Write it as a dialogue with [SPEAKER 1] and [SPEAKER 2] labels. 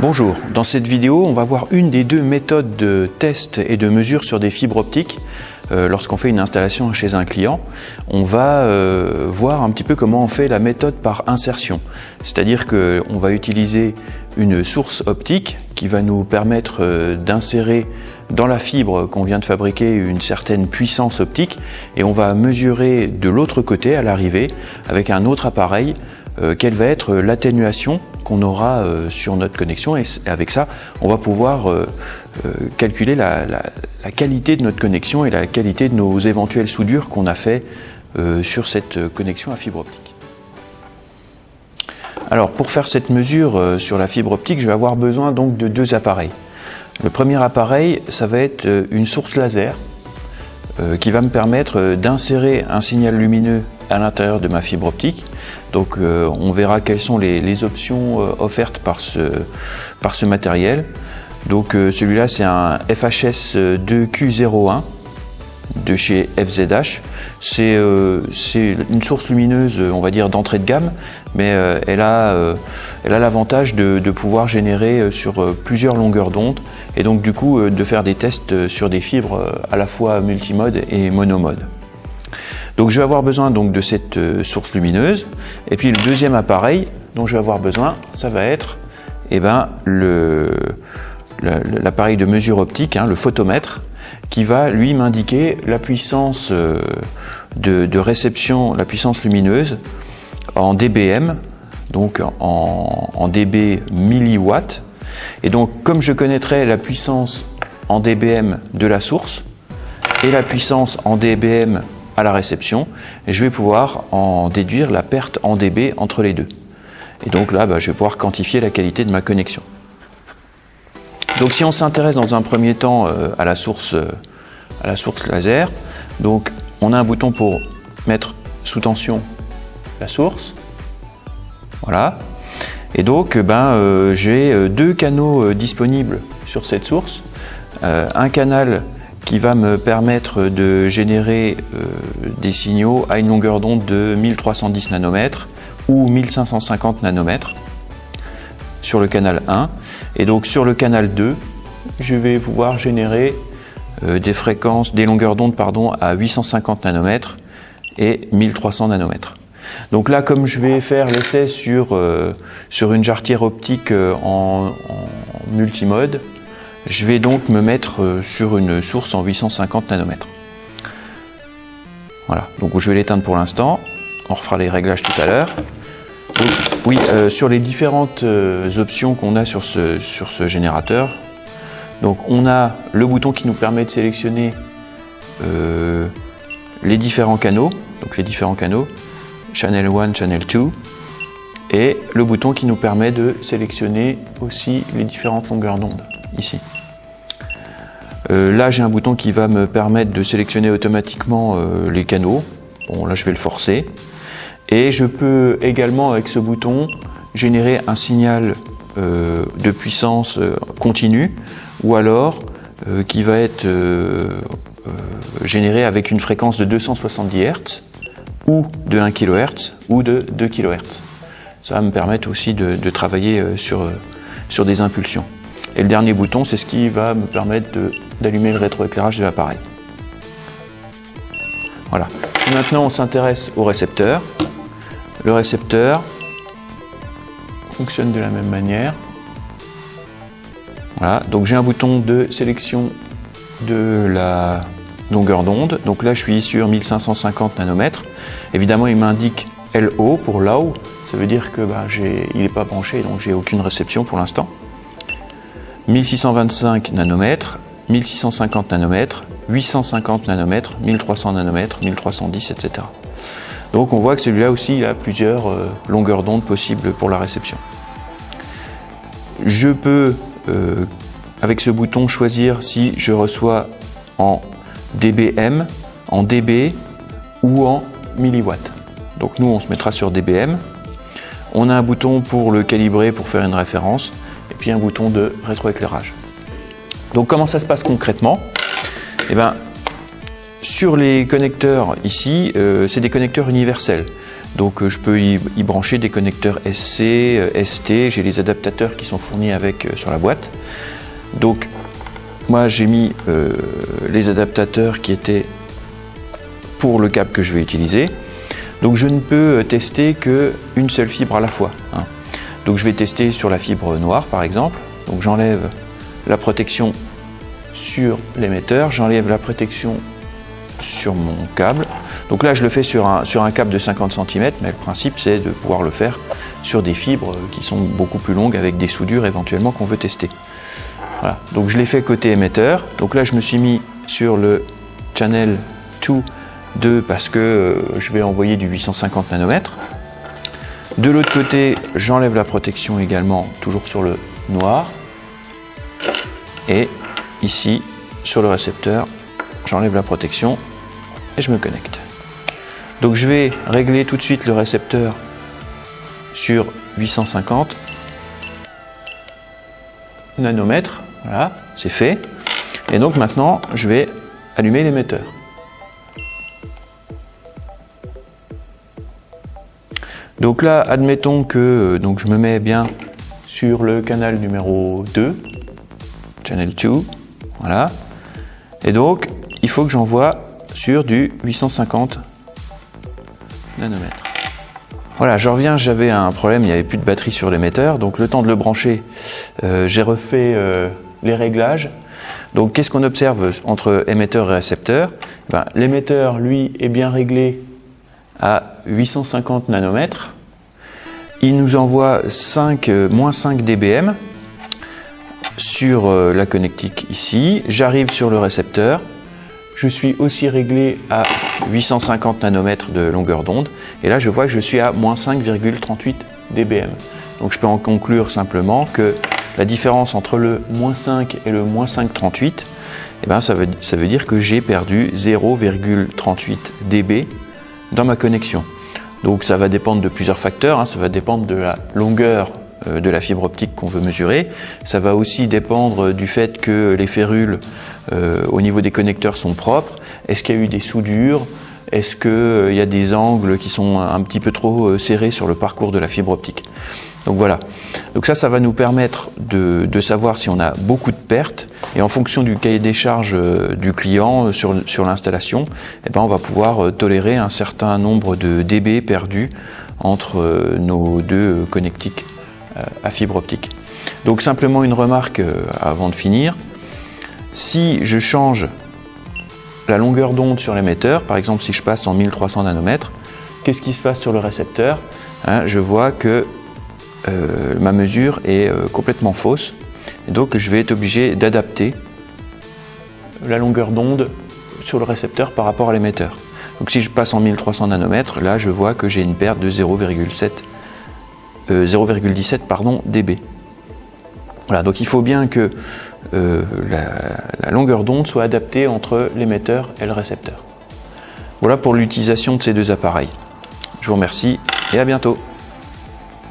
[SPEAKER 1] Bonjour, dans cette vidéo, on va voir une des deux méthodes de test et de mesure sur des fibres optiques. Lorsqu'on fait une installation chez un client, on va voir un petit peu comment on fait la méthode par insertion. C'est-à-dire qu'on va utiliser une source optique qui va nous permettre d'insérer dans la fibre qu'on vient de fabriquer une certaine puissance optique et on va mesurer de l'autre côté, à l'arrivée, avec un autre appareil, quelle va être l'atténuation qu'on aura sur notre connexion, et avec ça on va pouvoir calculer la qualité de notre connexion et la qualité de nos éventuelles soudures qu'on a fait sur cette connexion à fibre optique. Alors pour faire cette mesure sur la fibre optique, je vais avoir besoin donc de deux appareils. Le premier appareil, ça va être une source laser qui va me permettre d'insérer un signal lumineux à l'intérieur de ma fibre optique. Donc on verra quelles sont les options offertes par ce matériel. Donc celui-là, c'est un FHS 2Q01 de chez FZH. C'est une source lumineuse, on va dire, d'entrée de gamme, mais elle a l'avantage de pouvoir générer sur plusieurs longueurs d'onde et donc du coup de faire des tests sur des fibres à la fois multimode et monomode. Donc je vais avoir besoin donc de cette source lumineuse, et puis le deuxième appareil dont je vais avoir besoin, ça va être l'appareil de mesure optique, le photomètre, qui va lui m'indiquer la puissance de réception, la puissance lumineuse en dBm, donc en dB milliwatts. Et donc comme je connaîtrai la puissance en dBm de la source et la puissance en dBm à la réception, je vais pouvoir en déduire la perte en dB entre les deux. Et donc là, je vais pouvoir quantifier la qualité de ma connexion. Donc si on s'intéresse dans un premier temps à la source laser, donc on a un bouton pour mettre sous tension la source. Voilà. Et donc j'ai deux canaux disponibles sur cette source. Un canal qui va me permettre de générer des signaux à une longueur d'onde de 1310 nanomètres ou 1550 nanomètres sur le canal 1. Et donc sur le canal 2, je vais pouvoir générer des longueurs d'onde à 850 nanomètres et 1300 nanomètres. Donc là, comme je vais faire l'essai sur une jarretière optique en multimode, je vais donc me mettre sur une source en 850 nanomètres. Voilà, donc je vais l'éteindre pour l'instant. On refera les réglages tout à l'heure. Oui, sur les différentes options qu'on a sur ce générateur, donc on a le bouton qui nous permet de sélectionner les différents canaux, Channel 1, Channel 2, et le bouton qui nous permet de sélectionner aussi les différentes longueurs d'onde, ici. Là j'ai un bouton qui va me permettre de sélectionner automatiquement les canaux. Bon, là je vais le forcer. Et je peux également avec ce bouton générer un signal de puissance continue ou alors qui va être généré avec une fréquence de 270 Hz ou de 1 kHz ou de 2 kHz. Ça va me permettre aussi de travailler sur des impulsions. Et le dernier bouton, c'est ce qui va me permettre d'allumer le rétroéclairage de l'appareil. Voilà. Maintenant, on s'intéresse au récepteur. Le récepteur fonctionne de la même manière. Voilà. Donc j'ai un bouton de sélection de la longueur d'onde. Donc là, je suis sur 1550 nanomètres. Évidemment, il m'indique LO pour low. Ça veut dire que il n'est pas branché, donc j'ai aucune réception pour l'instant. 1625 nanomètres, 1650 nanomètres, 850 nanomètres, 1300 nanomètres, 1310, etc. Donc on voit que celui-là aussi il a plusieurs longueurs d'onde possibles pour la réception. Je peux, avec ce bouton, choisir si je reçois en dBm, en dB ou en milliwatts. Donc nous on se mettra sur dBm. On a un bouton pour le calibrer, pour faire une référence, et puis un bouton de rétroéclairage. Donc comment ça se passe concrètement? Sur les connecteurs ici, c'est des connecteurs universels. Donc je peux y brancher des connecteurs SC, ST, j'ai les adaptateurs qui sont fournis avec sur la boîte. Donc moi j'ai mis les adaptateurs qui étaient pour le câble que je vais utiliser. Donc je ne peux tester qu'une seule fibre à la fois, hein. Donc je vais tester sur la fibre noire par exemple. Donc j'enlève la protection sur l'émetteur, j'enlève la protection sur mon câble. Donc là je le fais sur un câble de 50 cm, mais le principe c'est de pouvoir le faire sur des fibres qui sont beaucoup plus longues avec des soudures éventuellement qu'on veut tester. Voilà. Donc je l'ai fait côté émetteur. Donc là je me suis mis sur le channel 2 parce que je vais envoyer du 850 nanomètres. De l'autre côté j'enlève la protection également, toujours sur le noir. Et ici sur le récepteur j'enlève la protection et je me connecte. Donc je vais régler tout de suite le récepteur sur 850 nanomètres. Voilà, c'est fait. Et donc maintenant je vais allumer l'émetteur. Donc là, admettons que donc je me mets bien sur le canal numéro 2, channel 2, voilà. Et donc il faut que j'envoie sur du 850 nanomètres. Voilà, je reviens, j'avais un problème, il n'y avait plus de batterie sur l'émetteur, donc le temps de le brancher, j'ai refait les réglages. Donc qu'est-ce qu'on observe entre émetteur et récepteur? L'émetteur, lui, est bien réglé à 850 nanomètres. Il nous envoie moins 5 dBm sur la connectique ici. J'arrive sur le récepteur. Je suis aussi réglé à 850 nanomètres de longueur d'onde. Et là, je vois que je suis à moins 5,38 dBm. Donc je peux en conclure simplement que la différence entre le moins 5 et le moins 5,38, eh ben, ça veut dire que j'ai perdu 0,38 dB dans ma connexion. Donc ça va dépendre de plusieurs facteurs, hein. Ça va dépendre de la longueur de la fibre optique qu'on veut mesurer. Ça va aussi dépendre du fait que les férules au niveau des connecteurs sont propres. Est-ce qu'il y a eu des soudures? Est-ce qu'il y a des angles qui sont un petit peu trop serrés sur le parcours de la fibre optique? Donc voilà. Donc ça va nous permettre de savoir si on a beaucoup de pertes, et en fonction du cahier des charges du client sur l'installation, eh ben on va pouvoir tolérer un certain nombre de dB perdus entre nos deux connectiques à fibre optique. Donc simplement une remarque avant de finir. Si je change la longueur d'onde sur l'émetteur, par exemple si je passe en 1300 nanomètres, qu'est-ce qui se passe sur le récepteur? Je vois que ma mesure est complètement fausse, et donc je vais être obligé d'adapter la longueur d'onde sur le récepteur par rapport à l'émetteur. Donc si je passe en 1300 nanomètres, là je vois que j'ai une perte de 0,17 dB. Voilà, donc il faut bien que la longueur d'onde soit adaptée entre l'émetteur et le récepteur. Voilà pour l'utilisation de ces deux appareils. Je vous remercie et à bientôt.